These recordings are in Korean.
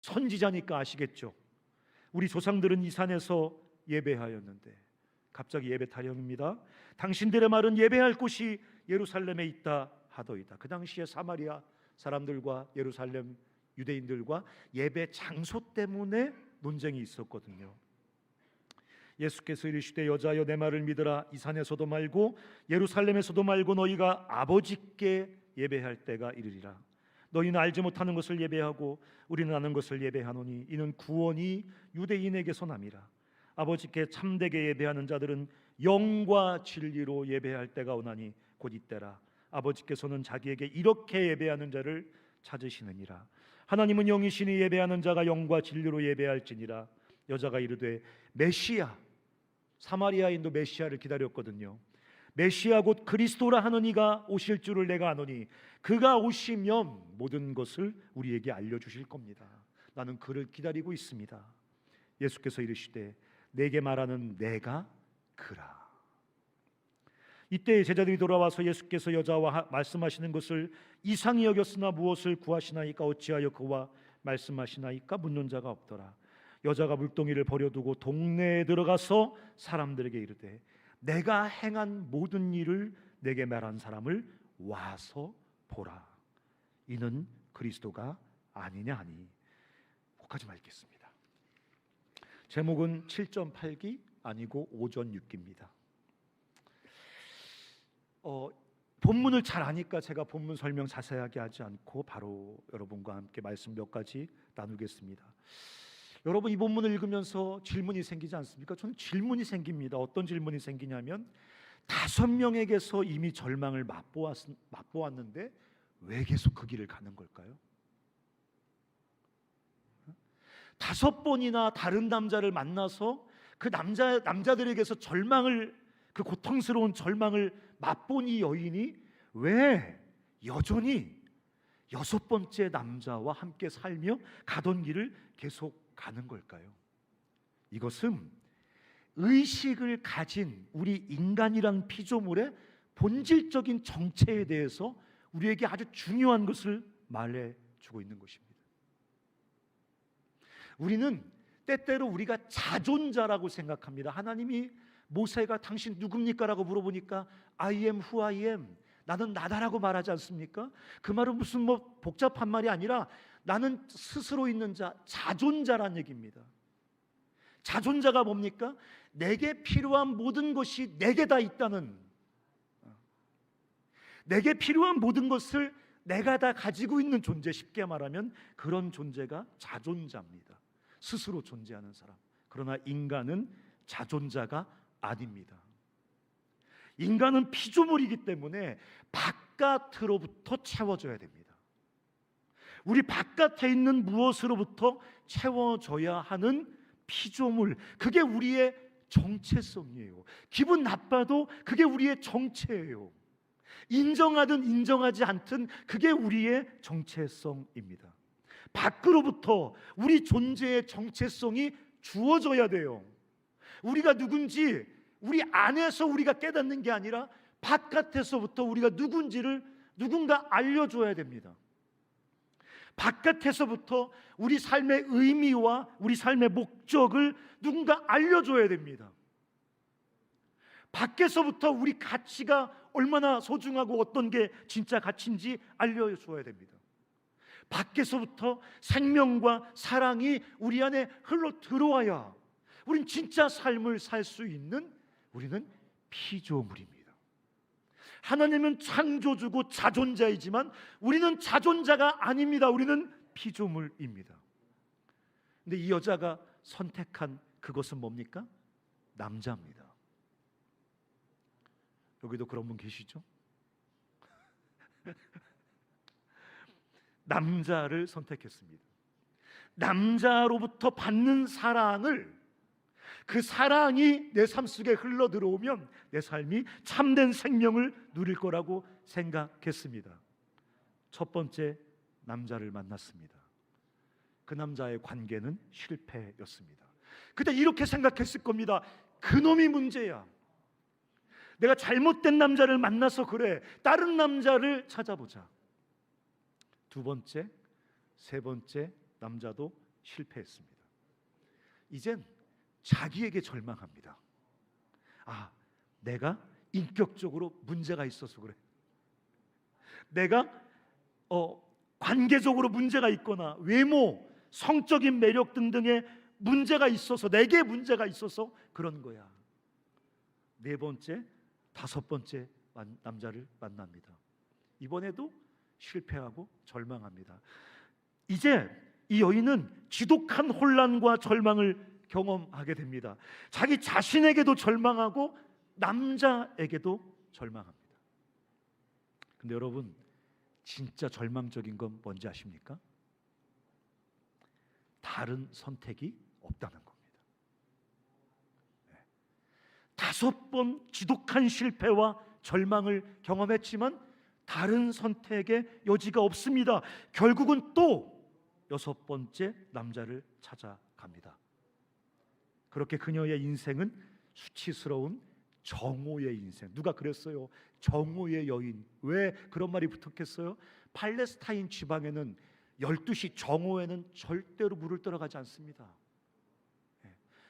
선지자니까 아시겠죠? 우리 조상들은 이 산에서 예배하였는데 갑자기 예배 타령입니다. 당신들의 말은 예배할 곳이 예루살렘에 있다 하더이다. 그 당시에 사마리아 사람들과 예루살렘 유대인들과 예배 장소 때문에 논쟁이 있었거든요. 예수께서 이르시되 여자여 내 말을 믿으라. 이 산에서도 말고 예루살렘에서도 말고 너희가 아버지께 예배할 때가 이르리라. 너희는 알지 못하는 것을 예배하고 우리는 아는 것을 예배하노니 이는 구원이 유대인에게서 남이라. 아버지께 참되게 예배하는 자들은 영과 진리로 예배할 때가 오나니 곧 이때라. 아버지께서는 자기에게 이렇게 예배하는 자를 찾으시느니라. 하나님은 영이시니 예배하는 자가 영과 진리로 예배할지니라. 여자가 이르되 메시아, 사마리아인도 메시아를 기다렸거든요. 메시아 곧 그리스도라 하는 이가 오실 줄을 내가 아노니 그가 오시면 모든 것을 우리에게 알려주실 겁니다. 나는 그를 기다리고 있습니다. 예수께서 이르시되 내게 말하는 내가 그라. 이때 제자들이 돌아와서 예수께서 여자와 말씀하시는 것을 이상히 여겼으나 무엇을 구하시나이까 어찌하여 그와 말씀하시나이까 묻는 자가 없더라. 여자가 물동이를 버려두고 동네에 들어가서 사람들에게 이르되 내가 행한 모든 일을 내게 말한 사람을 와서 보라. 이는 그리스도가 아니냐 하니. 거기까지만 읽겠습니다. 제목은 7.8기 아니고 5.6기입니다. 본문을 잘 아니까 제가 본문 설명 자세하게 하지 않고 바로 여러분과 함께 말씀 몇 가지 나누겠습니다. 여러분 이 본문을 읽으면서 질문이 생기지 않습니까? 저는 질문이 생깁니다. 어떤 질문이 생기냐면 5명에게서 이미 절망을 맛보았는데 왜 계속 그 길을 가는 걸까요? 5번이나 다른 남자를 만나서 그 남자들에게서 그 고통스러운 절망을 맛본 이 여인이 왜 여전히 6번째 남자와 함께 살며 가던 길을 계속 가는 걸까요? 이것은 의식을 가진 우리 인간이란 피조물의 본질적인 정체에 대해서 우리에게 아주 중요한 것을 말해주고 있는 것입니다. 우리는 때때로 우리가 자존자라고 생각합니다. 하나님이 모세가 당신 누굽니까? 라고 물어보니까 I am who I am, 나는 나다라고 말하지 않습니까? 그 말은 무슨 복잡한 말이 아니라 나는 스스로 있는 자, 자존자란 얘기입니다. 자존자가 뭡니까? 내게 필요한 모든 것이 내게 다 있다는, 내게 필요한 모든 것을 내가 다 가지고 있는 존재, 쉽게 말하면 그런 존재가 자존자입니다. 스스로 존재하는 사람. 그러나 인간은 자존자가 아닙니다. 인간은 피조물이기 때문에 바깥으로부터 채워져야 됩니다. 우리 바깥에 있는 무엇으로부터 채워져야 하는 피조물, 그게 우리의 정체성이에요. 기분 나빠도 그게 우리의 정체예요. 인정하든 인정하지 않든 그게 우리의 정체성입니다. 밖으로부터 우리 존재의 정체성이 주어져야 돼요. 우리가 누군지 우리 안에서 우리가 깨닫는 게 아니라 바깥에서부터 우리가 누군지를 누군가 알려줘야 됩니다. 바깥에서부터 우리 삶의 의미와 우리 삶의 목적을 누군가 알려줘야 됩니다. 밖에서부터 우리 가치가 얼마나 소중하고 어떤 게 진짜 가치인지 알려줘야 됩니다. 밖에서부터 생명과 사랑이 우리 안에 흘러 들어와야 우린 진짜 삶을 살 수 있는, 우리는 피조물입니다. 하나님은 창조주고 자존자이지만 우리는 자존자가 아닙니다. 우리는 피조물입니다. 근데 이 여자가 선택한 그것은 뭡니까? 남자입니다. 여기도 그런 분 계시죠? 남자를 선택했습니다. 남자로부터 받는 사랑을, 그 사랑이 내 삶 속에 흘러 들어오면 내 삶이 참된 생명을 누릴 거라고 생각했습니다. 첫 번째 남자를 만났습니다. 그 남자의 관계는 실패였습니다. 그때 이렇게 생각했을 겁니다. 그놈이 문제야. 내가 잘못된 남자를 만나서 그래. 다른 남자를 찾아보자. 두 번째, 세 번째 남자도 실패했습니다. 이젠 자기에게 절망합니다. 아, 내가 인격적으로 문제가 있어서 그래. 내가 관계적으로 문제가 있거나 외모, 성적인 매력 등등의 문제가 있어서, 내게 문제가 있어서 그런 거야. 네 번째, 다섯 번째 남자를 만납니다. 이번에도 실패하고 절망합니다. 이제 이 여인은 지독한 혼란과 절망을 경험하게 됩니다. 자기 자신에게도 절망하고 남자에게도 절망합니다. 근데 여러분, 진짜 절망적인 건 뭔지 아십니까? 다른 선택이 없다는 겁니다. 다섯 번 지독한 실패와 절망을 경험했지만 다른 선택의 여지가 없습니다. 결국은 또 여섯 번째 남자를 찾아갑니다. 그렇게 그녀의 인생은 수치스러운 정오의 인생. 누가 그랬어요? 정오의 여인. 왜 그런 말이 붙었겠어요? 팔레스타인 지방에는 12시 정오에는 절대로 물을 들어가지 않습니다.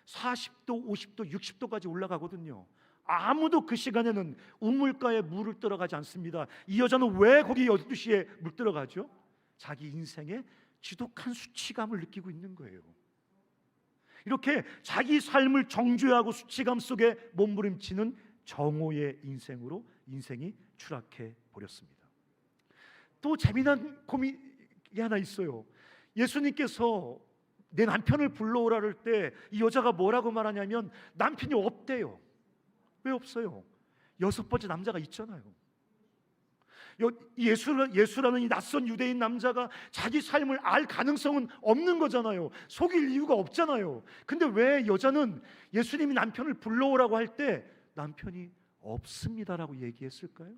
40도, 50도, 60도까지 올라가거든요. 아무도 그 시간에는 우물가에 물을 들어가지 않습니다. 이 여자는 왜 거기 12시에 물 들어가죠? 자기 인생에 지독한 수치감을 느끼고 있는 거예요. 이렇게 자기 삶을 정죄하고 수치감 속에 몸부림치는 정오의 인생으로 인생이 추락해 버렸습니다. 또 재미난 고민이 하나 있어요. 예수님께서 내 남편을 불러오라 할 때 이 여자가 뭐라고 말하냐면 남편이 없대요. 왜 없어요? 여섯 번째 남자가 있잖아요. 예수라는 이 낯선 유대인 남자가 자기 삶을 알 가능성은 없는 거잖아요. 속일 이유가 없잖아요. 근데 왜 여자는 예수님이 남편을 불러오라고 할 때 남편이 없습니다라고 얘기했을까요?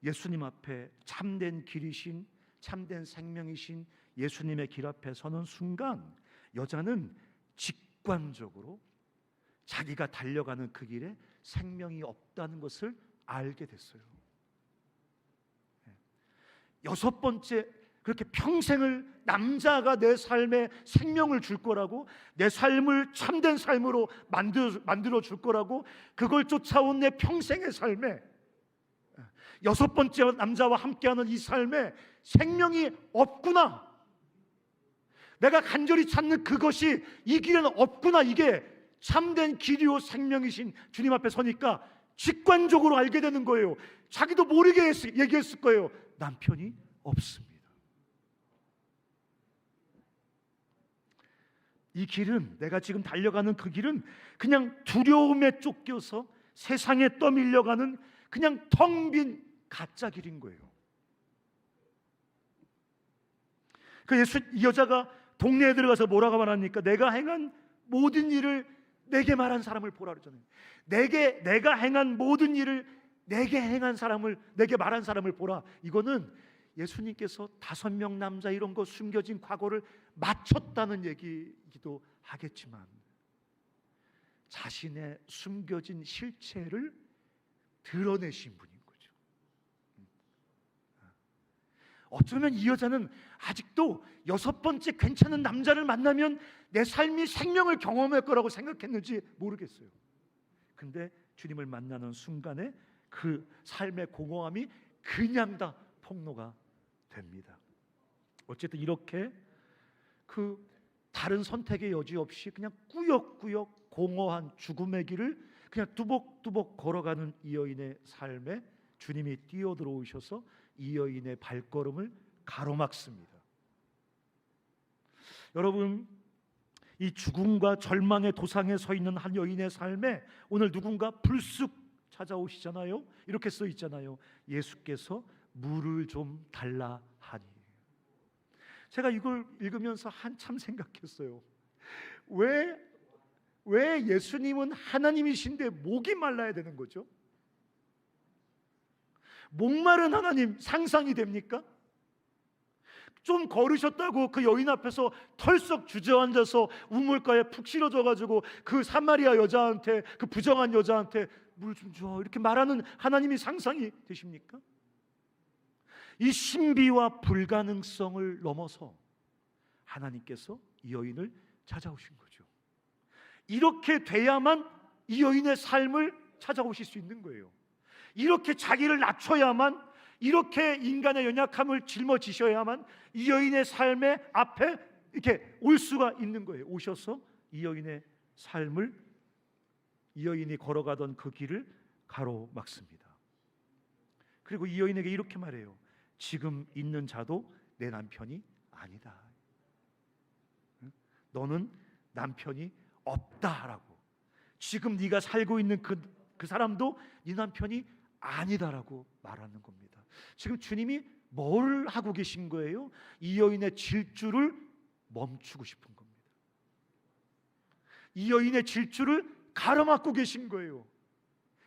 예수님 앞에 참된 길이신, 참된 생명이신 예수님의 길 앞에 서는 순간 여자는 직관적으로 자기가 달려가는 그 길에 생명이 없다는 것을 알게 됐어요. 여섯 번째, 그렇게 평생을 남자가 내 삶에 생명을 줄 거라고, 내 삶을 참된 삶으로 만들어 줄 거라고, 그걸 쫓아온 내 평생의 삶에 여섯 번째 남자와 함께하는 이 삶에 생명이 없구나, 내가 간절히 찾는 그것이 이 길에는 없구나, 이게 참된 길이요 생명이신 주님 앞에 서니까 직관적으로 알게 되는 거예요. 자기도 모르게 얘기했을 거예요. 남편이 없습니다. 이 길은, 내가 지금 달려가는 그 길은 그냥 두려움에 쫓겨서 세상에 떠밀려가는 그냥 텅 빈 가짜 길인 거예요. 이 여자가 동네에 들어가서 뭐라고 말합니까? 내가 행한 모든 일을 내게 말한 사람을 보라 그러잖아요. 내가 행한 모든 일을 내게 말한 사람을 보라. 이거는 예수님께서 5명 남자 이런 거 숨겨진 과거를 맞췄다는 얘기이기도 하겠지만 자신의 숨겨진 실체를 드러내신 분인 거죠. 어쩌면 이 여자는 아직도 여섯 번째 괜찮은 남자를 만나면 내 삶이 생명을 경험할 거라고 생각했는지 모르겠어요. 근데 주님을 만나는 순간에 그 삶의 공허함이 그냥 다 폭로가 됩니다. 어쨌든 이렇게 그 다른 선택의 여지 없이 그냥 꾸역꾸역 공허한 죽음의 길을 그냥 뚜벅뚜벅 걸어가는 이 여인의 삶에 주님이 뛰어들어오셔서 이 여인의 발걸음을 가로막습니다. 여러분, 이 죽음과 절망의 도상에 서 있는 한 여인의 삶에 오늘 누군가 불쑥 찾아오시잖아요. 이렇게 써 있잖아요. 예수께서 물을 좀 달라 하니. 제가 이걸 읽으면서 한참 생각했어요. 왜 예수님은 하나님이신데 목이 말라야 되는 거죠? 목마른 하나님 상상이 됩니까? 좀 걸으셨다고 그 여인 앞에서 털썩 주저앉아서 우물가에 푹 실어져가지고 그 사마리아 여자한테, 그 부정한 여자한테 물 좀 줘, 이렇게 말하는 하나님이 상상이 되십니까? 이 신비와 불가능성을 넘어서 하나님께서 이 여인을 찾아오신 거죠. 이렇게 돼야만 이 여인의 삶을 찾아오실 수 있는 거예요. 이렇게 자기를 낮춰야만, 이렇게 인간의 연약함을 짊어지셔야만 이 여인의 삶의 앞에 이렇게 올 수가 있는 거예요. 오셔서 이 여인의 삶을, 이 여인이 걸어가던 그 길을 가로막습니다. 그리고 이 여인에게 이렇게 말해요. 지금 있는 자도 내 남편이 아니다. 너는 남편이 없다라고. 지금 네가 살고 있는 그 사람도 네 남편이 아니다라고 말하는 겁니다. 지금 주님이 뭘 하고 계신 거예요? 이 여인의 질주를 멈추고 싶은 겁니다. 이 여인의 질주를 가로막고 계신 거예요.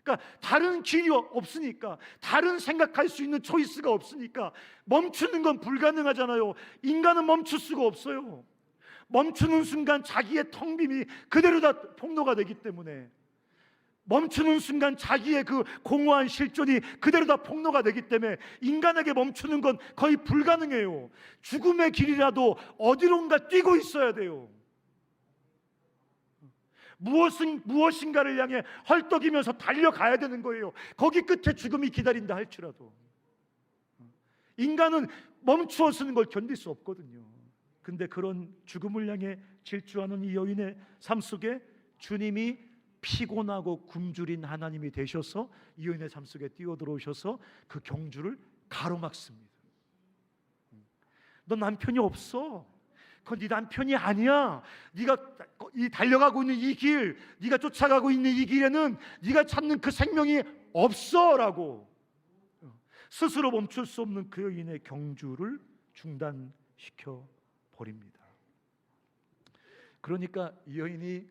그러니까 다른 길이 없으니까, 다른 생각할 수 있는 초이스가 없으니까 멈추는 건 불가능하잖아요. 인간은 멈출 수가 없어요. 멈추는 순간 자기의 텅 빔이 그대로 다 폭로가 되기 때문에, 멈추는 순간 자기의 그 공허한 실존이 그대로 다 폭로가 되기 때문에 인간에게 멈추는 건 거의 불가능해요. 죽음의 길이라도 어디론가 뛰고 있어야 돼요. 무엇인가를 향해 헐떡이면서 달려가야 되는 거예요. 거기 끝에 죽음이 기다린다 할지라도. 인간은 멈추어서는 걸 견딜 수 없거든요. 근데 그런 죽음을 향해 질주하는 이 여인의 삶 속에 주님이 피곤하고 굶주린 하나님이 되셔서 이 여인의 삶 속에 뛰어들어오셔서 그 경주를 가로막습니다. 너 남편이 없어. 그건 네 남편이 아니야. 네가 달려가고 있는 이 길, 네가 쫓아가고 있는 이 길에는 네가 찾는 그 생명이 없어라고 스스로 멈출 수 없는 그 여인의 경주를 중단시켜 버립니다. 그러니까 이 여인이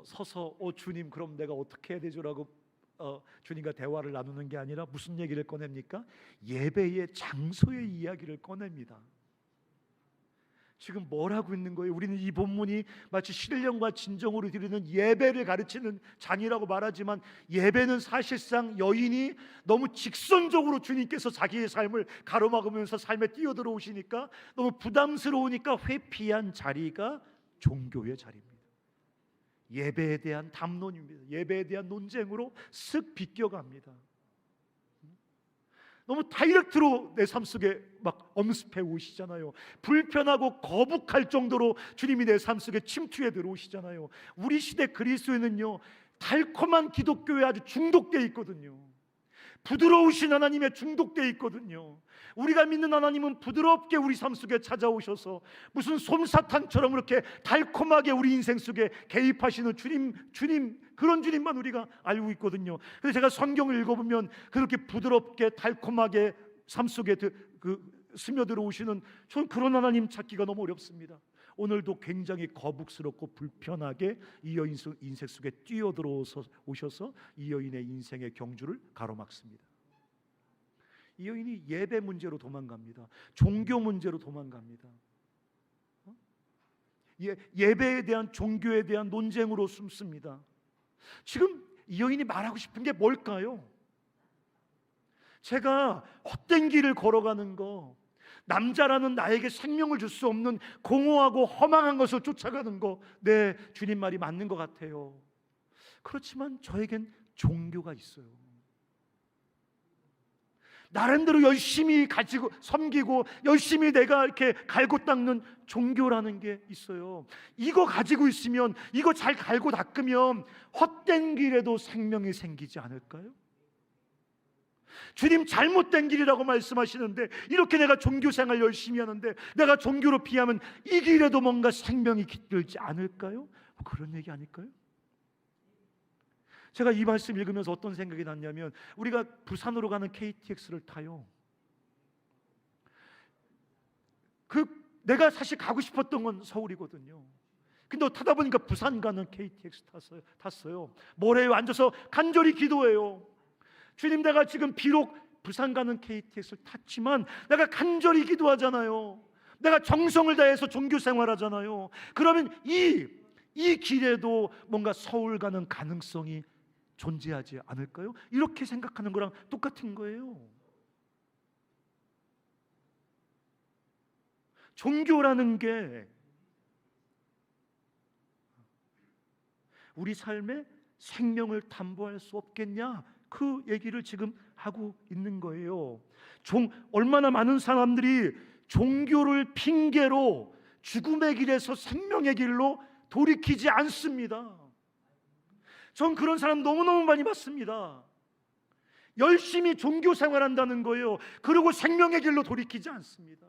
서서 주님 그럼 내가 어떻게 해야 되죠라고 주님과 대화를 나누는 게 아니라 무슨 얘기를 꺼냅니까? 예배의 장소의 이야기를 꺼냅니다. 지금 뭘 하고 있는 거예요? 우리는 이 본문이 마치 신령과 진정으로 드리는 예배를 가르치는 장이라고 말하지만, 예배는 사실상 여인이 너무 직선적으로 주님께서 자기의 삶을 가로막으면서 삶에 뛰어들어오시니까 너무 부담스러우니까 회피한 자리가 종교의 자리입니다. 예배에 대한 담론입니다. 예배에 대한 논쟁으로 쓱 비껴갑니다. 너무 다이렉트로 내 삶 속에 막 엄습해 오시잖아요. 불편하고 거북할 정도로 주님이 내 삶 속에 침투해 들어오시잖아요. 우리 시대 그리스도인은요, 달콤한 기독교에 아주 중독되어 있거든요. 부드러우신 하나님에 중독되어 있거든요. 우리가 믿는 하나님은 부드럽게 우리 삶 속에 찾아오셔서 무슨 솜사탕처럼 이렇게 달콤하게 우리 인생 속에 개입하시는 주님 그런 주님만 우리가 알고 있거든요. 그래서 제가 성경을 읽어보면 그렇게 부드럽게 달콤하게 삶 속에 스며들어 오시는, 전 그런 하나님 찾기가 너무 어렵습니다. 오늘도 굉장히 거북스럽고 불편하게 이 여인 인생 속에 뛰어들어서 오셔서 이 여인의 인생의 경주를 가로막습니다. 이 여인이 예배 문제로 도망갑니다. 종교 문제로 도망갑니다. 예배에 대한, 종교에 대한 논쟁으로 숨습니다. 지금 이 여인이 말하고 싶은 게 뭘까요? 제가 헛된 길을 걸어가는 거, 남자라는 나에게 생명을 줄 수 없는 공허하고 허망한 것을 쫓아가는 거, 네, 주님 말이 맞는 것 같아요. 그렇지만 저에겐 종교가 있어요. 나름대로 열심히 가지고 섬기고 열심히 내가 이렇게 갈고 닦는 종교라는 게 있어요. 이거 가지고 있으면, 이거 잘 갈고 닦으면 헛된 길에도 생명이 생기지 않을까요? 주님 잘못된 길이라고 말씀하시는데, 이렇게 내가 종교생활 열심히 하는데 내가 종교로 피하면 이 길에도 뭔가 생명이 깃들지 않을까요? 그런 얘기 아닐까요? 제가 이 말씀 읽으면서 어떤 생각이 났냐면, 우리가 부산으로 가는 KTX를 타요. 내가 사실 가고 싶었던 건 서울이거든요. 근데 타다 보니까 부산 가는 KTX 탔어요. 뭐래요? 앉아서 간절히 기도해요. 주님, 내가 지금 비록 부산 가는 KTX를 탔지만 내가 간절히 기도하잖아요. 내가 정성을 다해서 종교 생활하잖아요. 그러면 이 길에도 뭔가 서울 가는 가능성이 존재하지 않을까요? 이렇게 생각하는 거랑 똑같은 거예요. 종교라는 게 우리 삶의 생명을 담보할 수 없겠냐? 그 얘기를 지금 하고 있는 거예요. 얼마나 많은 사람들이 종교를 핑계로 죽음의 길에서 생명의 길로 돌이키지 않습니다. 전 그런 사람 너무너무 많이 봤습니다. 열심히 종교 생활한다는 거예요. 그리고 생명의 길로 돌이키지 않습니다.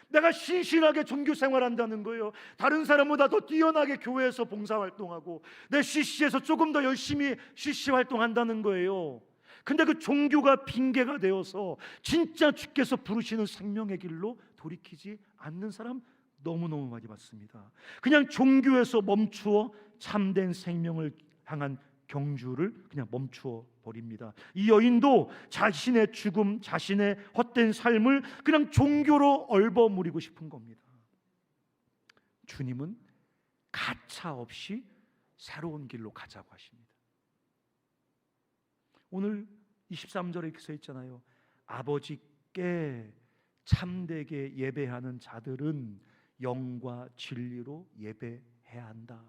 내가 신실하게 종교 생활한다는 거예요. 다른 사람보다 더 뛰어나게 교회에서 봉사활동하고 내 CC에서 조금 더 열심히 CC 활동한다는 거예요. 근데 그 종교가 핑계가 되어서 진짜 주께서 부르시는 생명의 길로 돌이키지 않는 사람 너무너무 많이 봤습니다. 그냥 종교에서 멈추어 참된 생명을 향한 경주를 그냥 멈추어 버립니다. 이 여인도 자신의 죽음, 자신의 헛된 삶을 그냥 종교로 얼버무리고 싶은 겁니다. 주님은 가차 없이 새로운 길로 가자고 하십니다. 오늘 23절에 이렇게 써 있잖아요. 아버지께 참되게 예배하는 자들은 영과 진리로 예배해야 한다.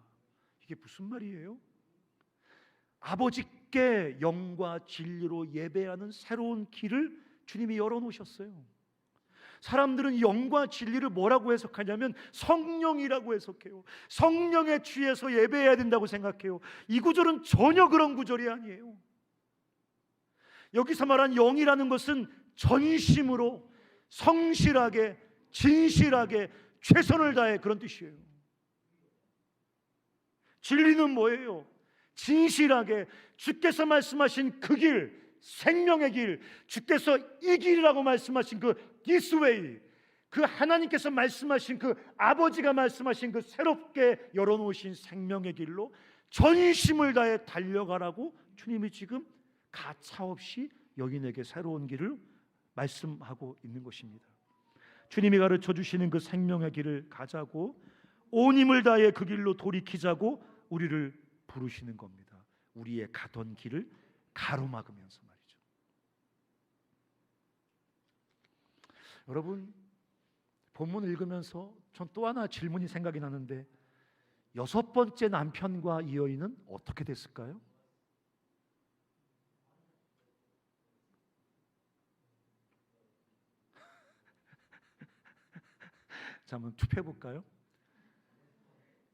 이게 무슨 말이에요? 아버지께 영과 진리로 예배하는 새로운 길을 주님이 열어놓으셨어요. 사람들은 영과 진리를 뭐라고 해석하냐면 성령이라고 해석해요. 성령에 취해서 예배해야 된다고 생각해요. 이 구절은 전혀 그런 구절이 아니에요. 여기서 말한 영이라는 것은 전심으로 성실하게 진실하게 최선을 다해 그런 뜻이에요. 진리는 뭐예요? 진실하게 주께서 말씀하신 그 길, 생명의 길, 주께서 이 길이라고 말씀하신 그 this way, 그 하나님께서 말씀하신 그 아버지가 말씀하신 그 새롭게 열어놓으신 생명의 길로 전심을 다해 달려가라고 주님이 지금 가차없이 여인에게 새로운 길을 말씀하고 있는 것입니다. 주님이 가르쳐 주시는 그 생명의 길을 가자고, 온 힘을 다해 그 길로 돌이키자고 우리를 부르시는 겁니다. 우리의 가던 길을 가로막으면서 말이죠. 여러분, 본문을 읽으면서 전 또 하나 질문이 생각이 나는데, 6번째 남편과 이 여인은 어떻게 됐을까요? 자, 한번 투표해 볼까요?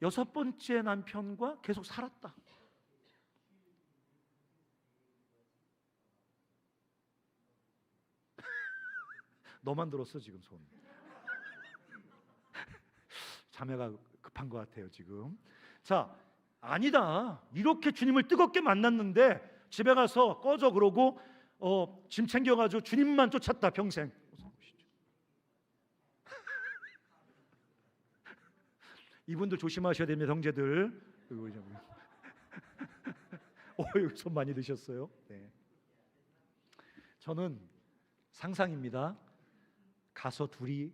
6번째 남편과 계속 살았다. 너만 들었어 지금 손. 자매가 급한 것 같아요 지금. 자, 아니다. 이렇게 주님을 뜨겁게 만났는데 집에 가서 꺼져 그러고 짐 챙겨가지고 주님만 쫓았다 평생. 이분들 조심하셔야 됩니다, 형제들. 여기 손 많이 드셨어요. 네. 저는 상상입니다. 가서 둘이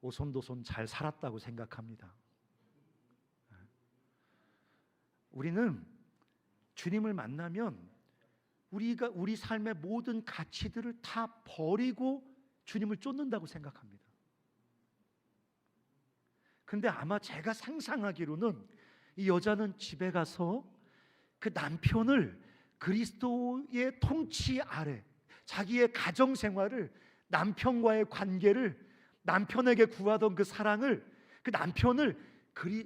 오손도손 잘 살았다고 생각합니다. 우리는 주님을 만나면 우리가 우리 삶의 모든 가치들을 다 버리고 주님을 쫓는다고 생각합니다. 근데 아마 제가 상상하기로는 이 여자는 집에 가서 그 남편을 그리스도의 통치 아래 자기의 가정 생활을, 남편과의 관계를, 남편에게 구하던 그 사랑을, 그 남편을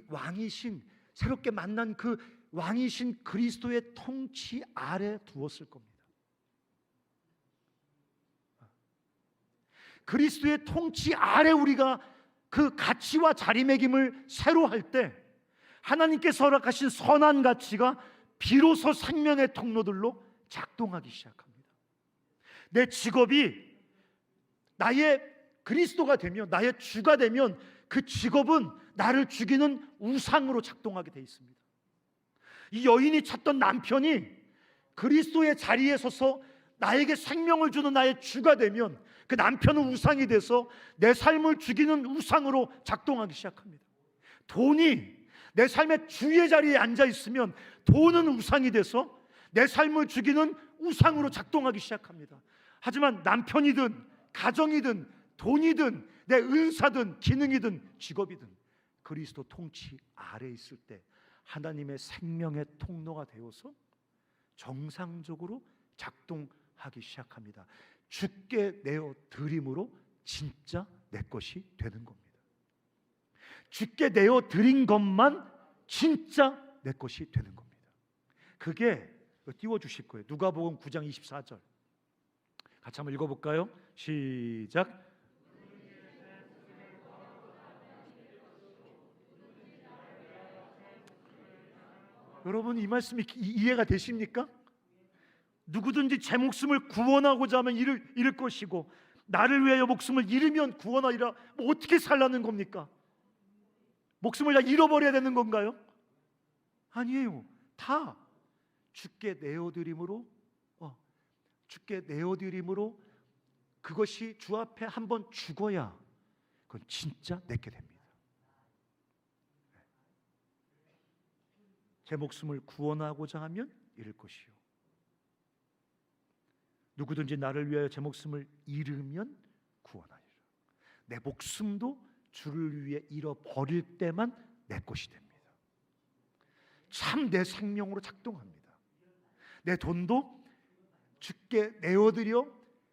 왕이신, 새롭게 만난 그 왕이신 그리스도의 통치 아래 두었을 겁니다. 그리스도의 통치 아래 우리가 그 가치와 자리매김을 새로 할 때 하나님께서 허락하신 선한 가치가 비로소 생명의 통로들로 작동하기 시작합니다. 내 직업이 나의 그리스도가 되면, 나의 주가 되면 그 직업은 나를 죽이는 우상으로 작동하게 돼 있습니다. 이 여인이 찾던 남편이 그리스도의 자리에 서서 나에게 생명을 주는 나의 주가 되면 그 남편은 우상이 돼서 내 삶을 죽이는 우상으로 작동하기 시작합니다. 돈이 내 삶의 주의 자리에 앉아 있으면 돈은 우상이 돼서 내 삶을 죽이는 우상으로 작동하기 시작합니다. 하지만 남편이든 가정이든 돈이든 내 은사든 기능이든 직업이든 그리스도 통치 아래 있을 때 하나님의 생명의 통로가 되어서 정상적으로 작동하기 시작합니다. 주께 내어 드림으로 진짜 내 것이 되는 겁니다. 주께 내어 드린 것만 진짜 내 것이 되는 겁니다. 그게 띄워주실 거예요. 누가복음 9장 24절 같이 한번 읽어볼까요? 시작. 여러분 이 말씀이 이해가 되십니까? 누구든지 제 목숨을 구원하고자 하면 잃을 것이고 나를 위하여 목숨을 잃으면 구원하리라. 뭐 어떻게 살라는 겁니까? 목숨을 다 잃어버려야 되는 건가요? 아니에요. 다 주께 내어드림으로 주께 내어드림으로 그것이 주 앞에 한번 죽어야 그건 진짜 내게 됩니다. 제 목숨을 구원하고자 하면 잃을 것이요 누구든지 나를 위하여 제 목숨을 잃으면 구원하리라. 내 목숨도 주를 위해 잃어버릴 때만 내 것이 됩니다. 참 내 생명으로 작동합니다. 내 돈도 주께 내어드려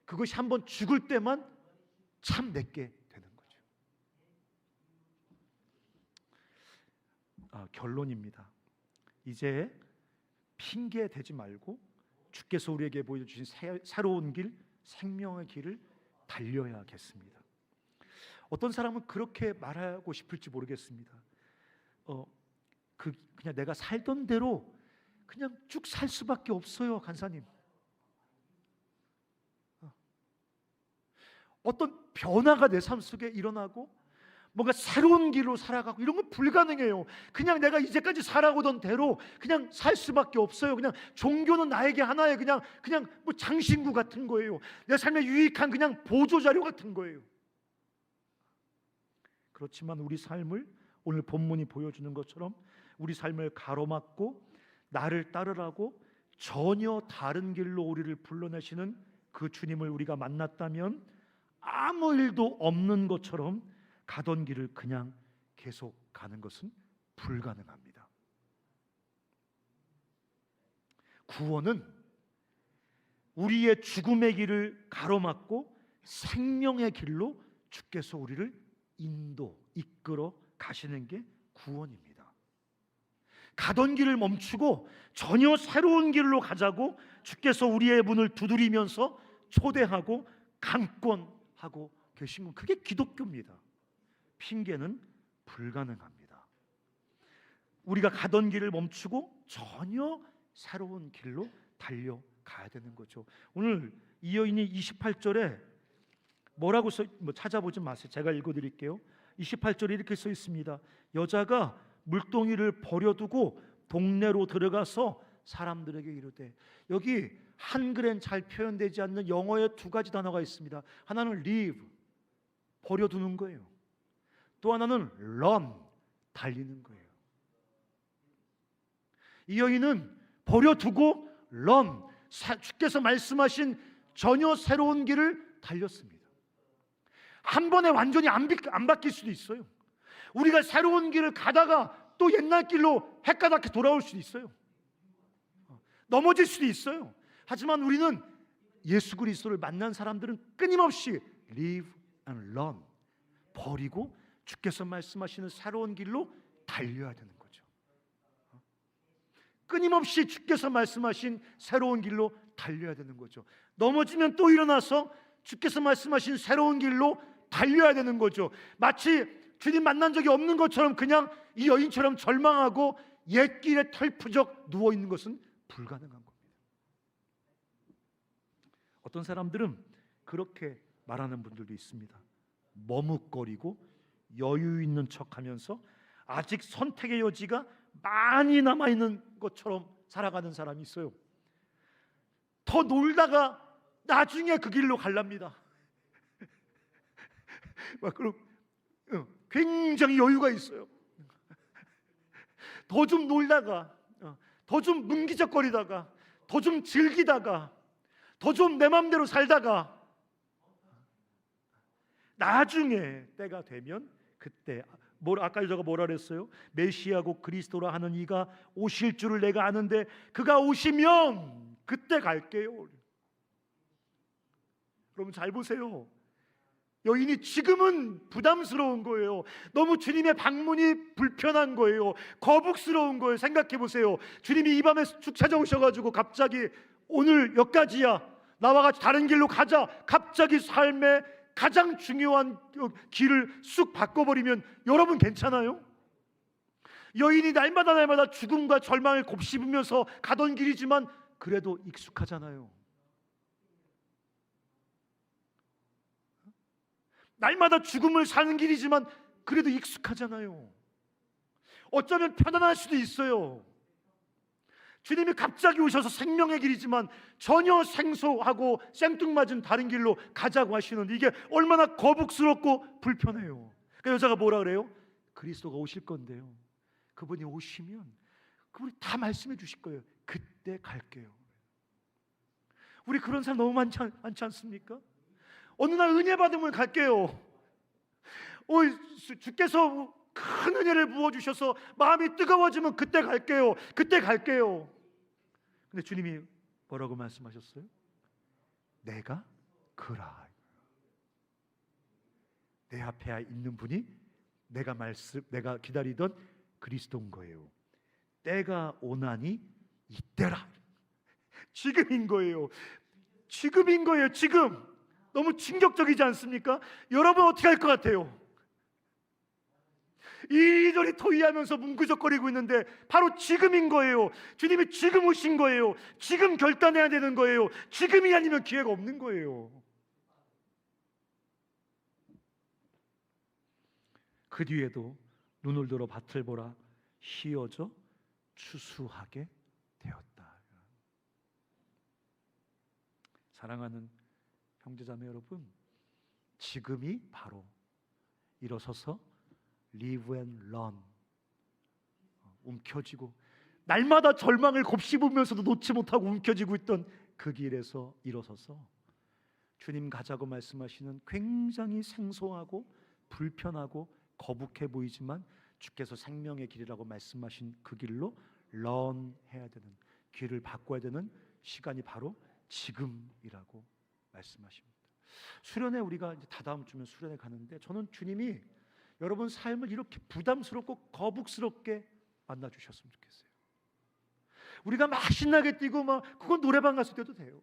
그것이 한번 죽을 때만 참 내게 되는 거죠. 결론입니다. 이제 핑계 대지 말고 주께서 우리에게 보여주신 새로운 길, 생명의 길을 달려야겠습니다. 어떤 사람은 그렇게 말하고 싶을지 모르겠습니다. 그냥 내가 살던 대로 그냥 쭉 살 수밖에 없어요, 간사님. 어떤 변화가 내 삶 속에 일어나고 뭔가 새로운 길로 살아가고 이런 건 불가능해요. 그냥 내가 이제까지 살아오던 대로 그냥 살 수밖에 없어요. 그냥 종교는 나에게 하나의 그냥 뭐 장신구 같은 거예요. 내 삶에 유익한 그냥 보조자료 같은 거예요. 그렇지만 우리 삶을 오늘 본문이 보여주는 것처럼 우리 삶을 가로막고 나를 따르라고 전혀 다른 길로 우리를 불러내시는 그 주님을 우리가 만났다면 아무 일도 없는 것처럼 가던 길을 그냥 계속 가는 것은 불가능합니다. 구원은 우리의 죽음의 길을 가로막고 생명의 길로 주께서 우리를 이끌어 가시는 게 구원입니다. 가던 길을 멈추고 전혀 새로운 길로 가자고 주께서 우리의 문을 두드리면서 초대하고 강권하고 계신 건 그게 기독교입니다. 핑계는 불가능합니다. 우리가 가던 길을 멈추고 전혀 새로운 길로 달려가야 되는 거죠. 오늘 이 여인이 28절에 뭐라고 찾아보지 마세요. 제가 읽어드릴게요. 28절에 이렇게 써 있습니다. 여자가 물동이를 버려두고 동네로 들어가서 사람들에게 이르되, 여기 한글엔 잘 표현되지 않는 영어의 두 가지 단어가 있습니다. 하나는 leave, 버려두는 거예요. 또 하나는 run, 달리는 거예요. 이 여인은 버려두고 run, 주께서 말씀하신 전혀 새로운 길을 달렸습니다. 한 번에 완전히 안 바뀔 수도 있어요. 우리가 새로운 길을 가다가 또 옛날 길로 헷가닥해 돌아올 수도 있어요. 넘어질 수도 있어요. 하지만 우리는 예수 그리스도를 만난 사람들은 끊임없이 live and run, 버리고 주께서 말씀하시는 새로운 길로 달려야 되는 거죠. 끊임없이 주께서 말씀하신 새로운 길로 달려야 되는 거죠. 넘어지면 또 일어나서 주께서 말씀하신 새로운 길로 달려야 되는 거죠. 마치 주님 만난 적이 없는 것처럼 그냥 이 여인처럼 절망하고 옛 길에 털푸적 누워 있는 것은 불가능한 겁니다. 어떤 사람들은 그렇게 말하는 분들도 있습니다. 머뭇거리고 여유 있는 척하면서 아직 선택의 여지가 많이 남아 있는 것처럼 살아가는 사람이 있어요. 더 놀다가 나중에 그 길로 갈랍니다. 그럼 굉장히 여유가 있어요. 더 좀 놀다가, 더 좀 문기적거리다가, 더 좀 즐기다가, 더 좀 내 마음대로 살다가 나중에 때가 되면 그때 아까 제가 뭐라 그랬어요? 메시아고 그리스도라 하는 이가 오실 줄을 내가 아는데 그가 오시면 그때 갈게요. 여러분 잘 보세요. 여인이 지금은 부담스러운 거예요. 너무 주님의 방문이 불편한 거예요. 거북스러운 거예요. 생각해 보세요. 주님이 이 밤에 쭉 찾아오셔가지고 갑자기 오늘 여기까지야, 나와 같이 다른 길로 가자, 갑자기 삶의 가장 중요한 길을 쑥 바꿔버리면 여러분 괜찮아요? 여인이 날마다 죽음과 절망을 곱씹으면서 가던 길이지만 그래도 익숙하잖아요. 날마다 죽음을 사는 길이지만 그래도 익숙하잖아요. 어쩌면 편안할 수도 있어요. 주님이 갑자기 오셔서 생명의 길이지만 전혀 생소하고 생뚱맞은 다른 길로 가자고 하시는데 이게 얼마나 거북스럽고 불편해요. 그 여자가 뭐라 그래요? 그리스도가 오실 건데요, 그분이 오시면 그분이 다 말씀해 주실 거예요. 그때 갈게요. 우리 그런 사람 너무 많지 않습니까? 어느 날 은혜 받으면 갈게요. 주께서 큰 은혜를 부어주셔서 마음이 뜨거워지면 그때 갈게요. 그때 갈게요. 근데 주님이 뭐라고 말씀하셨어요? 내가 그라. 내 앞에 있는 분이 내가 기다리던 그리스도인 거예요. 때가 오나니 이때라. 지금인 거예요. 지금인 거예요. 지금. 너무 충격적이지 않습니까? 여러분 어떻게 할 것 같아요? 이리저리 토의하면서 뭉구적거리고 있는데 바로 지금인 거예요. 주님이 지금 오신 거예요. 지금 결단해야 되는 거예요. 지금이 아니면 기회가 없는 거예요. 그 뒤에도 눈을 들어 밭을 보라, 휘어져 추수하게 되었다. 사랑하는 형제자매 여러분, 지금이 바로 일어서서 live and run, 움켜쥐고 날마다 절망을 곱씹으면서도 놓지 못하고 움켜쥐고 있던 그 길에서 일어서서 주님 가자고 말씀하시는 굉장히 생소하고 불편하고 거북해 보이지만 주께서 생명의 길이라고 말씀하신 그 길로 run 해야 되는, 길을 바꿔야 되는 시간이 바로 지금이라고 말씀하십니다. 수련회 우리가 이제 다다음 주면 수련회 가는데 저는 주님이 여러분 삶을 이렇게 부담스럽고 거북스럽게 만나 주셨으면 좋겠어요. 우리가 막 신나게 뛰고 막 그건 노래방 갔을 때도 돼요.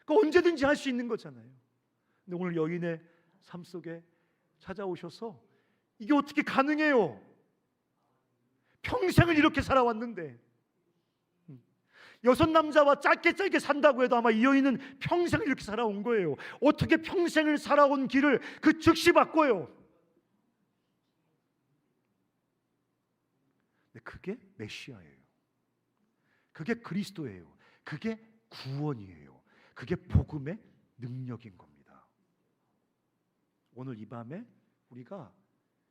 그거 언제든지 할 수 있는 거잖아요. 근데 오늘 여인의 삶 속에 찾아오셔서 이게 어떻게 가능해요? 평생을 이렇게 살아왔는데, 여섯 남자와 짧게 산다고 해도 아마 이 여인은 평생을 이렇게 살아온 거예요. 어떻게 평생을 살아온 길을 그 즉시 바꿔요? 근데 그게 메시아예요. 그게 그리스도예요. 그게 구원이에요. 그게 복음의 능력인 겁니다. 오늘 이 밤에 우리가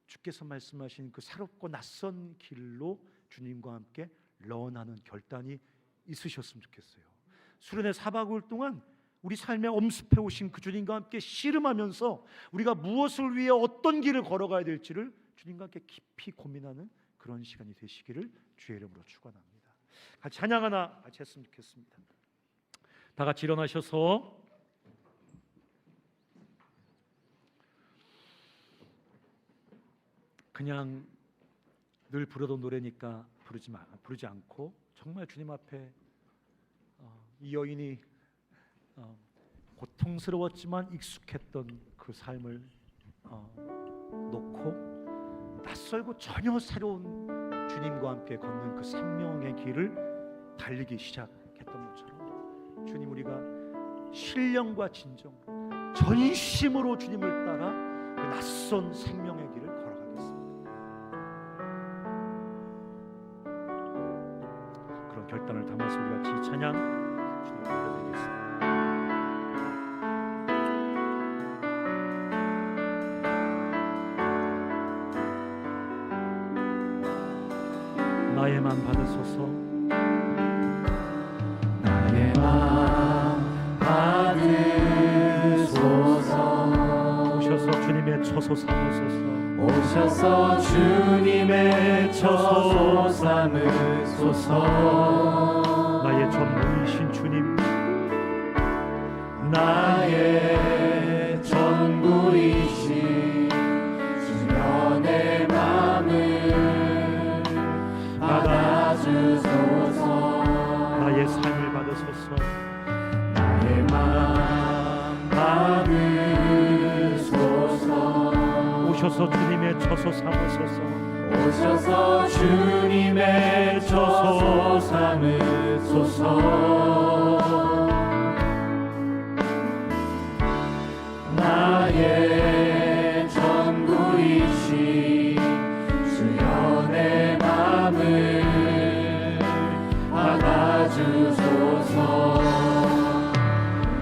주께서 말씀하신 그 새롭고 낯선 길로 주님과 함께 런하는 결단이 있으셨으면 좋겠어요. 수련회 4박 5일 동안 우리 삶에 엄습해 오신 그 주님과 함께 씨름하면서 우리가 무엇을 위해 어떤 길을 걸어가야 될지를 주님과 함께 깊이 고민하는 그런 시간이 되시기를 주의 이름으로 축원합니다. 같이 찬양 하나 같이 했으면 좋겠습니다. 다 같이 일어나셔서 그냥 늘 부르던 노래니까 부르지 않고 정말 주님 앞에 이 여인이 고통스러웠지만 익숙했던 그 삶을 놓고 낯설고 전혀 새로운 주님과 함께 걷는 그 생명의 길을 달리기 시작했던 것처럼 주님, 우리가 신령과 진정, 전심으로 주님을 따라 그 낯선 생명의 길을 걸어가겠습니다. 그런 결단을 담아서 우리 같이 찬양 주님께 올려드리겠습니다. 나의 맘 받으소서, 나의 맘 받으소서. 처소 삼으소서. 오셔서 주님의 처소 삼으소서. 나의 전부이신 주님, 나의 전부이신 주여 내 맘을 받아주소서. 나의 삶을 받으소서. 나의 맘 받으소서. 오셔서 주님의 처소 삼으소서. 오셔서 주님의 처소 삼으소서. 나의 전부이신 주여 내 맘을 받아주소서.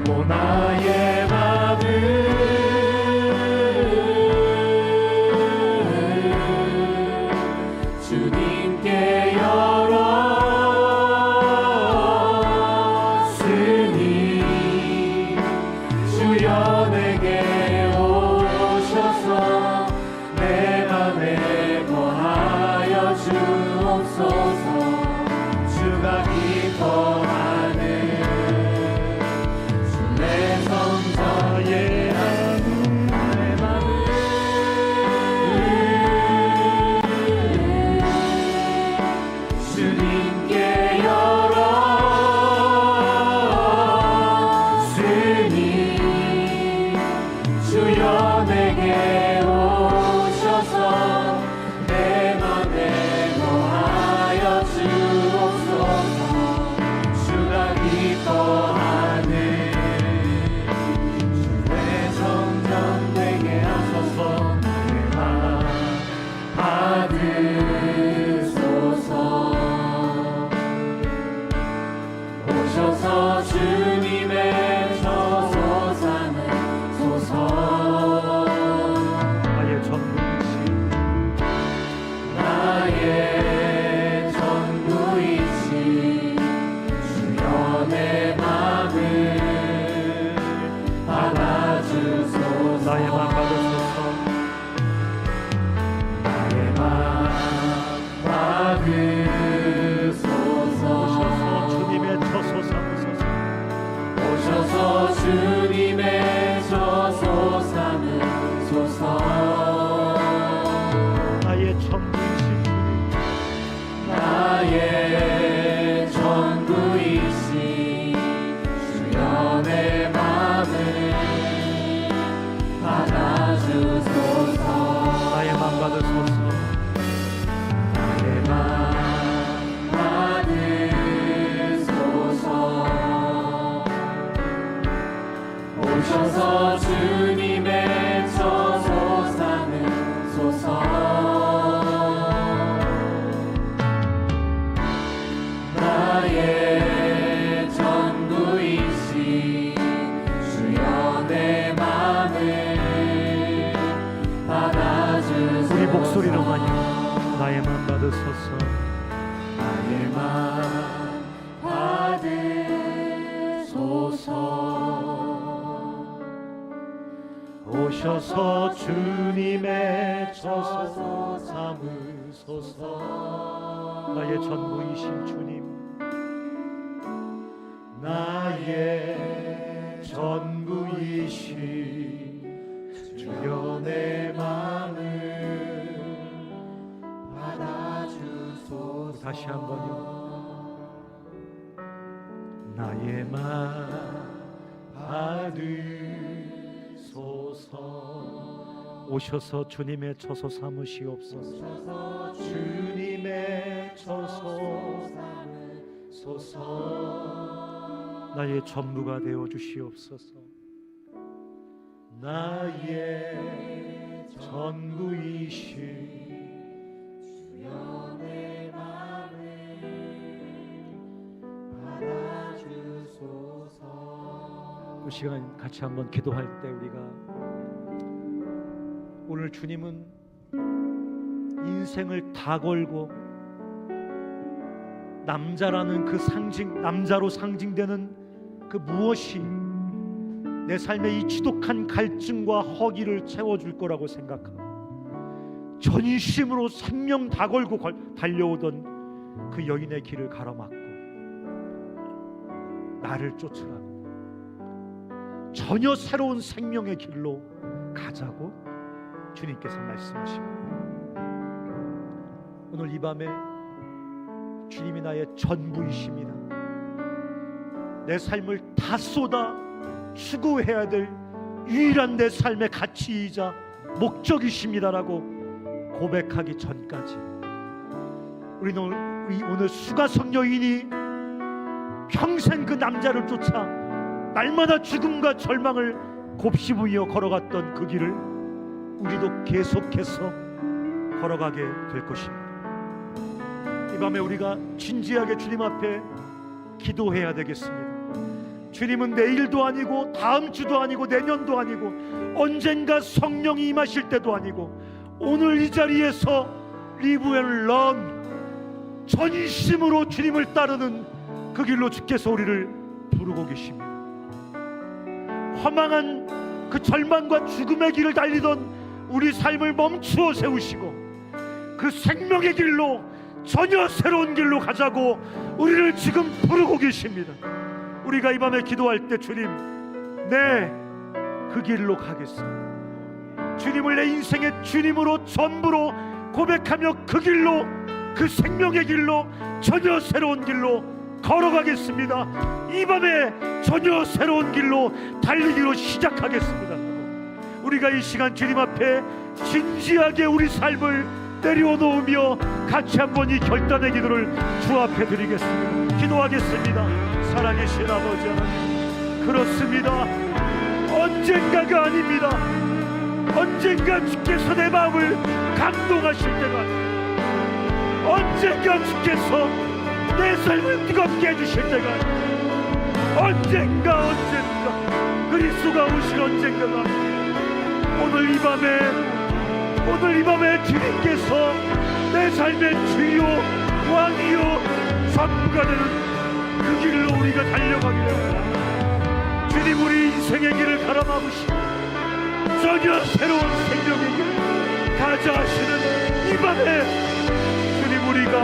오 나의 맘을 주님께 열었으니 주여 내게 오셔서 내 맘에 거하여 주옵소서. 주가 기뻐하는 주의 성자의 나의 맘을 주님께 열었으니 주여 내게 오셔서 내 맘에 거하여 주옵소서. 주가 기뻐하는 주의 성전 되게 하소서. 내 맘 받으소서. 오셔서 주님의 처소 삼으소서. 나의 전부이신, 나의 전부이신 주여 내 맘을 받아주소서. 나의 맘 받으소서. 나의 맘 받으소서. 오셔서 주님의 처소 삼으소서. 오셔서 주님의 처소 삼으소서. 나의 전부이신 주님, 나의 전부이신 주여 내 맘을 받아주소서. 나의 맘 받으소서. 나의 맘 받으소서. 오셔서 주님의 처소 삼으소서. 나의 전부이신 주여 내 맘을 받아주소서. 우리 목소리로만요. 나의 맘 받으소서. 나의 맘 받으소서. 오셔서 주님의 처소 삼으소서. 나의 전부이신 주님, 나의 전부이신 주여 내 맘을 받아주소서. 다시 한번요. 나의 맘 받으소서. 오셔서 주님의 처소 삼으시옵소서. 주님의 처소 삼으소서. 나의 전부가 되어 주시옵소서. 나의 전부이신 주여 내 맘을 받아주소서. 그 시간 같이 한번 기도할 때 우리가 오늘 주님은 인생을 다 걸고 남자라는 그 상징, 남자로 상징되는 그 무엇이 내 삶의 이 지독한 갈증과 허기를 채워줄 거라고 생각하고 전심으로 생명 다 걸고 달려오던 그 여인의 길을 가로막고 나를 쫓으라고, 전혀 새로운 생명의 길로 가자고 주님께서 말씀하십니다. 오늘 이 밤에 주님이 나의 전부이십니다. 내 삶을 다 쏟아 추구해야 될 유일한 내 삶의 가치이자 목적이십니다라고 고백하기 전까지 우리 오늘 수가성 여인이 평생 그 남자를 쫓아 날마다 죽음과 절망을 곱씹으며 걸어갔던 그 길을 우리도 계속해서 걸어가게 될 것입니다. 이 밤에 우리가 진지하게 주님 앞에 기도해야 되겠습니다. 주님은 내일도 아니고 다음 주도 아니고 내년도 아니고 언젠가 성령이 임하실 때도 아니고 오늘 이 자리에서 리브 앤 런 전심으로 주님을 따르는 그 길로 주께서 우리를 부르고 계십니다. 허망한 그 절망과 죽음의 길을 달리던 우리 삶을 멈추어 세우시고 그 생명의 길로, 전혀 새로운 길로 가자고 우리를 지금 부르고 계십니다. 우리가 이 밤에 기도할 때 주님, 네, 그 길로 가겠습니다. 주님을 내 인생의 주님으로 전부로 고백하며 그 길로, 그 생명의 길로, 전혀 새로운 길로 걸어가겠습니다. 이 밤에 전혀 새로운 길로 달리기로 시작하겠습니다. 우리가 이 시간 주님 앞에 진지하게 우리 삶을 내려놓으며 같이 한번 이 결단의 기도를 주 앞에 드리겠습니다. 기도하겠습니다. 사랑하신 아버지 하나님, 그렇습니다. 언젠가가 아닙니다. 언젠가 주께서 내 마음을 감동하실 때가, 언젠가 주께서 내 삶을 뜨겁게 해주실 때가, 언젠가 그리스도가 오실 언젠가가 오늘 이 밤에 주님께서 내 삶의 주요 왕이요 전부가 되는 그 길로 우리가 달려가기를 합니다. 주님, 우리 인생의 길을 가로막으시고 전혀 새로운 생명의 길을 가자 하시는 이 밤에 주님, 우리가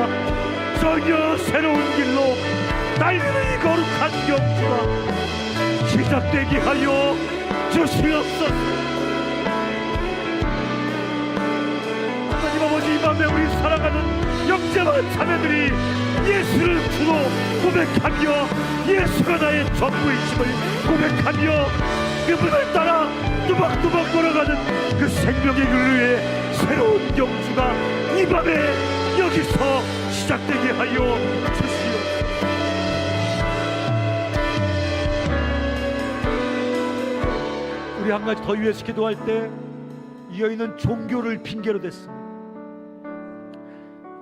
전혀 새로운 길로 달리는 이 거룩한 경주가 시작되게 하여 주시옵소서. 하나님 아버지, 이 밤에 우리 사랑하는 형제와 자매들이 예수를 주로 고백하며 예수가 나의 전부이심을 고백하며 그분을 따라 뚜벅뚜벅 걸어가는 그 생명의 길 위에 새로운 경주가 이 밤에 여기서 시작되게 하여 주시옵소서. 우리 한 가지 더 위해서 기도할 때 이 여인은 종교를 핑계로 댔습니다.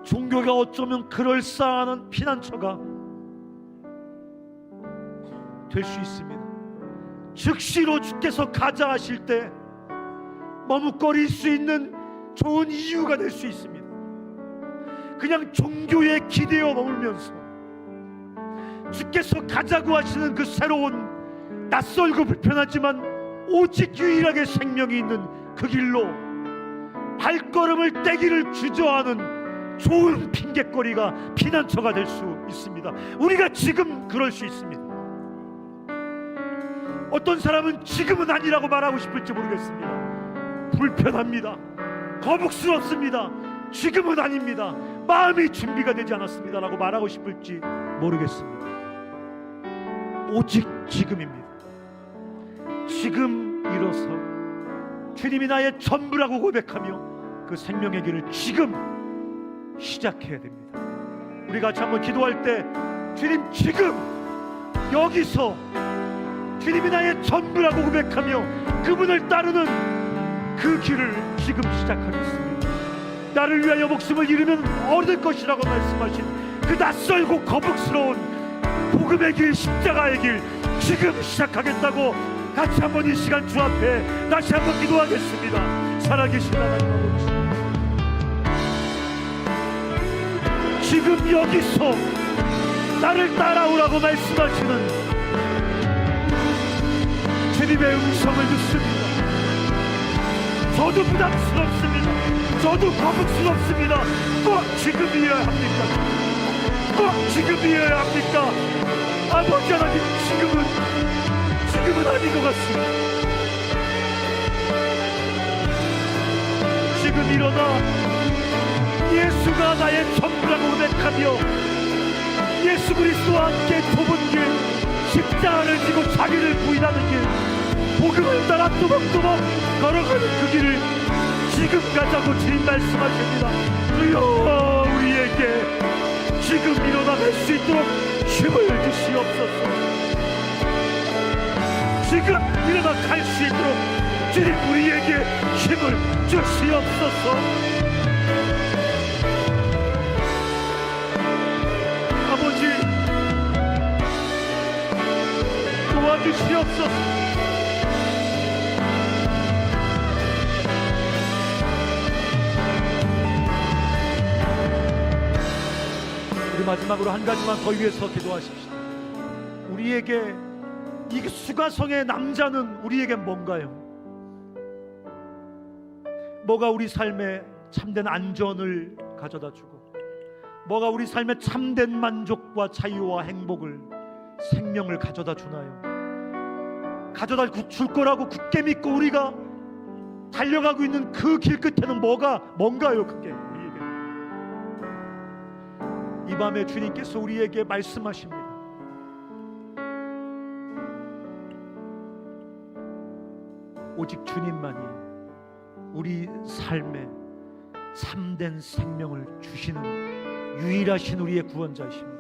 종교가 어쩌면 그럴싸한 피난처가 될 수 있습니다. 즉시로 주께서 가자 하실 때 머뭇거릴 수 있는 좋은 이유가 될 수 있습니다. 그냥 종교에 기대어 머물면서 주께서 가자고 하시는 그 새로운, 낯설고 불편하지만 오직 유일하게 생명이 있는 그 길로 발걸음을 떼기를 주저하는 좋은 핑계거리가, 피난처가 될 수 있습니다. 우리가 지금 그럴 수 있습니다. 어떤 사람은 지금은 아니라고 말하고 싶을지 모르겠습니다. 불편합니다. 거북스럽습니다. 지금은 아닙니다. 마음이 준비가 되지 않았습니다 라고 말하고 싶을지 모르겠습니다. 오직 지금입니다. 지금 일어서 주님이 나의 전부라고 고백하며 그 생명의 길을 지금 시작해야 됩니다. 우리 같이 한번 기도할 때 주님, 지금 여기서 주님이 나의 전부라고 고백하며 그분을 따르는 그 길을 지금 시작하겠습니다. 나를 위하여 목숨을 잃으면 얻을 것이라고 말씀하신 그 낯설고 거북스러운 복음의 길, 십자가의 길 지금 시작하겠다고 같이 한번 이 시간 주 앞에 다시 한번 기도하겠습니다. 살아계신 하나님 아버지, 지금 여기서 나를 따라오라고 말씀하시는 주님의 음성을 듣습니다. 저도 부담스럽습니다. 저도 거북스럽습니다. 꼭 지금이어야 합니까? 꼭 지금이어야 합니까? 아버지 하나님, 지금은 아닌 것 같습니다. 지금 일어나 예수가 나의 전부라고 고백하며 예수 그리스도와 함께 좁은 길, 십자가를 지고 자기를 부인하는 길, 복음을 따라 또박또박 걸어가는 그 길을 지금 가자고 주님 말씀하십니다. 주여, 우리에게 지금 일어나갈 수 있도록 힘을 주시옵소서. 지금 일어나 갈 수 있도록 주님 우리에게 힘을 주시옵소서. 아버지, 도와주시옵소서. 우리 마지막으로 한 가지만 더 위해서 기도하십시오. 우리에게 이 수가성의 남자는 우리에게 뭔가요? 뭐가 우리 삶에 참된 안전을 가져다 주고, 뭐가 우리 삶에 참된 만족과 자유와 행복을, 생명을 가져다 주나요? 가져다 줄 거라고 굳게 믿고 우리가 달려가고 있는 그 길 끝에는 뭔가요? 그게 우리에게. 이 밤에 주님께서 우리에게 말씀하십니다. 오직 주님만이 우리 삶에 참된 생명을 주시는 유일하신 우리의 구원자이십니다.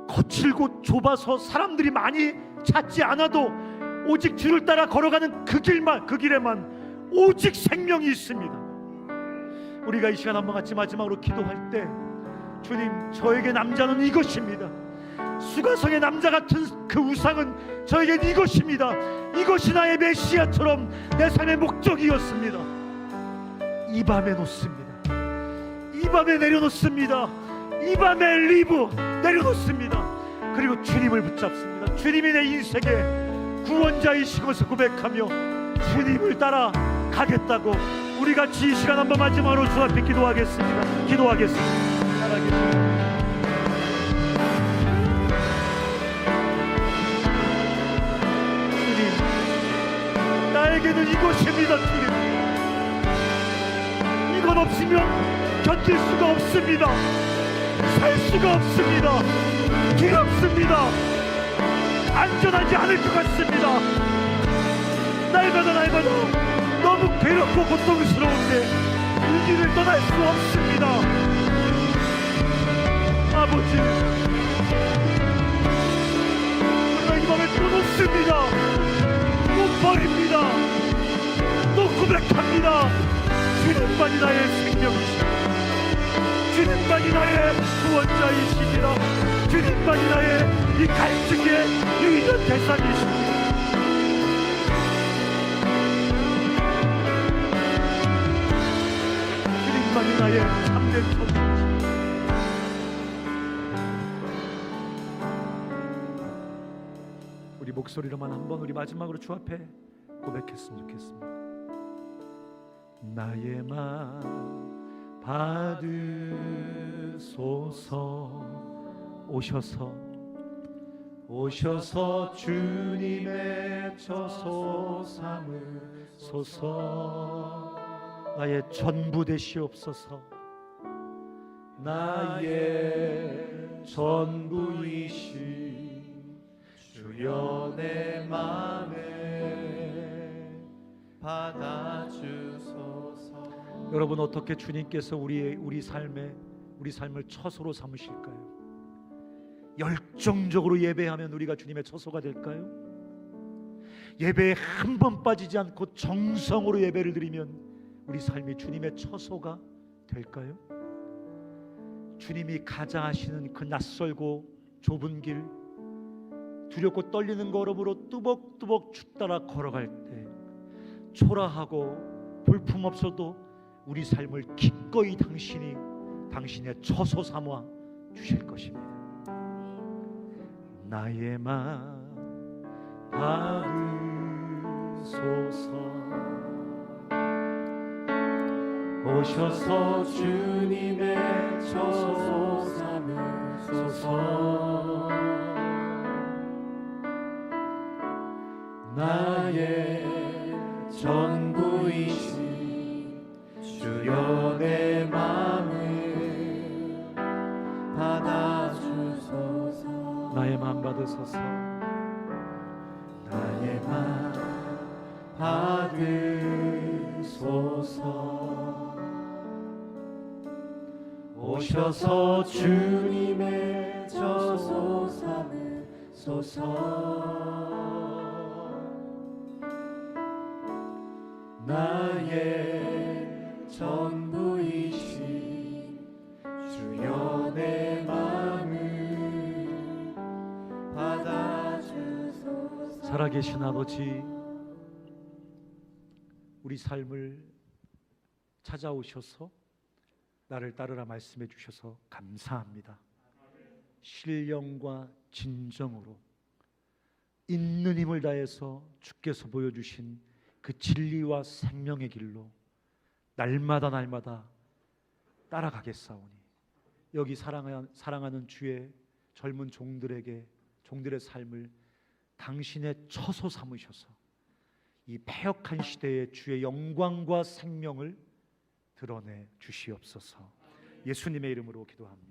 거칠고 좁아서 사람들이 많이 찾지 않아도 오직 주를 따라 걸어가는 그 길에만 오직 생명이 있습니다. 우리가 이 시간 한번 같이 마지막으로 기도할 때, 주님, 저에게 남자는 이것입니다. 수가성의 남자 같은 그 우상은 저에겐 이것입니다. 이것이 나의 메시아처럼 내 삶의 목적이었습니다. 이 밤에 놓습니다. 이 밤에 내려놓습니다. 이 밤에 리브 내려놓습니다. 그리고 주님을 붙잡습니다. 주님이 내 인생의 구원자이신 것을 고백하며 주님을 따라 가겠다고 우리 같이 이 시간 한번 마지막으로 주 앞에 기도하겠습니다. 따라하겠습니다. 나에게는 이것입니다. 주님, 이것 없으면 견딜 수가 없습니다. 살 수가 없습니다. 길 없습니다. 안전하지 않을 것 같습니다. 날마다 너무 괴롭고 고통스러운데 이 길을 떠날 수 없습니다. 아버지, 우리가 이 밤에 또 놓습니다. 또 버립니다. 또 고백합니다. 주님만이 나의 생명이십니다. 주님만이 나의 구원자이십니다. 주님만이 나의 이 갈증의 유일한 대상이십니다. 주님만이 나의 참된 소망이십니다. 우리 목소리로만 한번 우리 마지막으로 주 앞에 고백했으면 좋겠습니다. 나의 맘 받으소서. 오셔서 주님의 처소 삼으소서. 나의 전부 되시옵소서. 나의 전부이시 주여 내 맘에 받아주소서. 여러분, 어떻게 주님께서 우리 삶을 처소로 삼으실까요? 열정적으로 예배하면 우리가 주님의 처소가 될까요? 예배에 한 번 빠지지 않고 정성으로 예배를 드리면 우리 삶이 주님의 처소가 될까요? 주님이 가자 하시는 그 낯설고 좁은 길, 두렵고 떨리는 걸음으로 뚜벅뚜벅 주 따라 걸어갈 때 초라하고 볼품없어도 우리 삶을 기꺼이 당신의 처소 삼아 주실 것입니다. 나의 맘 받으소서. 오셔서 주님의 처소 삼으소서. 나의 전부이신 주여 내 맘을 받아주소서. 나의 마음 받으소서. 나의 맘 받으소서. 오셔서 주님의 처소 삼으소서. 나의 전부이신 주여 내 맘을 받아주소서. 살아계신 아버지, 우리 삶을 찾아오셔서 나를 따르라 말씀해 주셔서 감사합니다. 신령과 진정으로 있는 힘을 다해서 주께서 보여주신 그 진리와 생명의 길로 날마다 따라가겠사오니 여기 사랑하는 주의 젊은 종들의 삶을 당신의 처소 삼으셔서 이 패역한 시대에 주의 영광과 생명을 드러내 주시옵소서. 예수님의 이름으로 기도합니다.